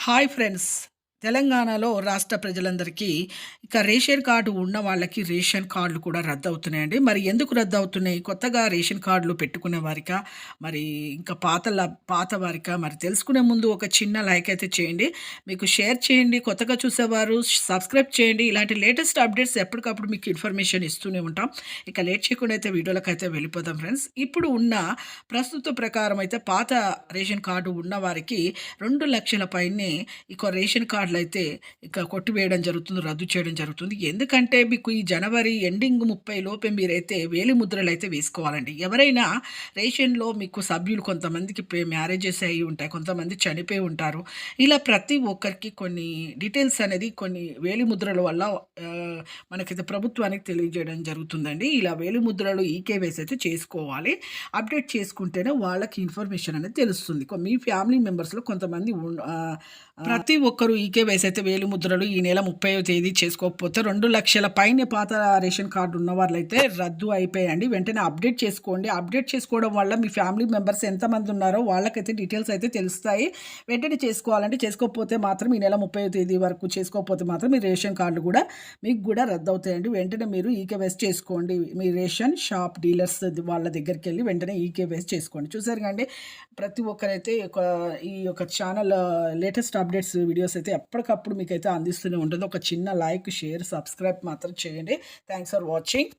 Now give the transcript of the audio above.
Hi friends. తెలంగాణలో రాష్ట్ర ప్రజలందరికీ ఇక రేషన్ కార్డు ఉన్న వాళ్ళకి రేషన్ కార్డులు కూడా రద్దవుతున్నాయండి. మరి ఎందుకు రద్దవుతున్నాయి? కొత్తగా రేషన్ కార్డులు పెట్టుకునే వారికా? మరి ఇంకా పాత వారికా? మరి తెలుసుకునే ముందు ఒక చిన్న లైక్ అయితే చేయండి. మీకు షేర్ చేయండి. కొత్తగా చూసేవారు సబ్స్క్రైబ్ చేయండి. ఇలాంటి లేటెస్ట్ అప్డేట్స్ ఎప్పటికప్పుడు మీకు ఇన్ఫర్మేషన్ ఇస్తూనే ఉంటాం. ఇక లేట్ చేయకుండా అయితే వీడియోలకైతే వెళ్ళిపోదాం ఫ్రెండ్స్. ఇప్పుడు ఉన్న ప్రస్తుత ప్రకారం అయితే పాత రేషన్ కార్డు ఉన్న వారికి 2,00,000 పైనే ఇక రేషన్ కార్డులయితే ఇక కొట్టివేయడం జరుగుతుంది. రద్దు చేయడం జరుగుతుంది. ఎందుకంటే మీకు ఈ జనవరి ఎండింగ్ 30 లోపే మీరైతే వేలిముద్రలైతే వేసుకోవాలండి. ఎవరైనా రేషన్‌లో మీకు సభ్యులు కొంతమందికి మ్యారేజెస్ అయ్యి ఉంటాయి. కొంతమంది చనిపోయి ఉంటారు. ఇలా ప్రతి ఒక్కరికి కొన్ని డీటెయిల్స్ అనేది కొన్ని వేలిముద్రల వల్ల మనకైతే ప్రభుత్వానికి తెలియజేయడం జరుగుతుందండి. ఇలా వేలిముద్రలు ఈకేవైసీ అయితే చేసుకోవాలి. అప్డేట్ చేసుకుంటేనే వాళ్ళకి ఇన్ఫర్మేషన్ అనేది తెలుస్తుంది. మీ ఫ్యామిలీ మెంబర్స్‌లో కొంతమంది ప్రతి ఒక్కరు ఈకేవైసీ అయితే వేలిముద్రలు ఈ నెల 30వ తేదీ చేసుకోకపోతే 2,00,000 పైనే పాత రేషన్ కార్డు ఉన్న వాళ్ళైతే రద్దు అయిపోయాయండి. వెంటనే అప్డేట్ చేసుకోండి. అప్డేట్ చేసుకోవడం వల్ల మీ ఫ్యామిలీ మెంబర్స్ ఎంతమంది ఉన్నారో వాళ్ళకైతే డీటెయిల్స్ అయితే తెలుస్తాయి. వెంటనే చేసుకోవాలంటే చేసుకోకపోతే మాత్రం ఈ నెల 30వ తేదీ వరకు చేసుకోకపోతే మాత్రం మీ రేషన్ కార్డులు కూడా మీకు కూడా రద్దవుతాయండి. వెంటనే మీరు ఈకేవైసీ చేసుకోండి. మీ రేషన్ షాప్ డీలర్స్ వాళ్ళ దగ్గరికెళ్ళి వెంటనే ఈకేవైసీ చేసుకోండి. చూసారు కదండీ! ప్రతి ఒక్కరైతే ఈ యొక్క ఛానల్ లేటెస్ట్ అప్డేట్స్ వీడియోస్ అయితే ఎప్పటికప్పుడు మీకైతే అందిస్తూనే ఉంటుంది. ఒక చిన్న లైక్, షేర్, సబ్స్క్రైబ్ మాత్రం చేయండి. Thanks for watching.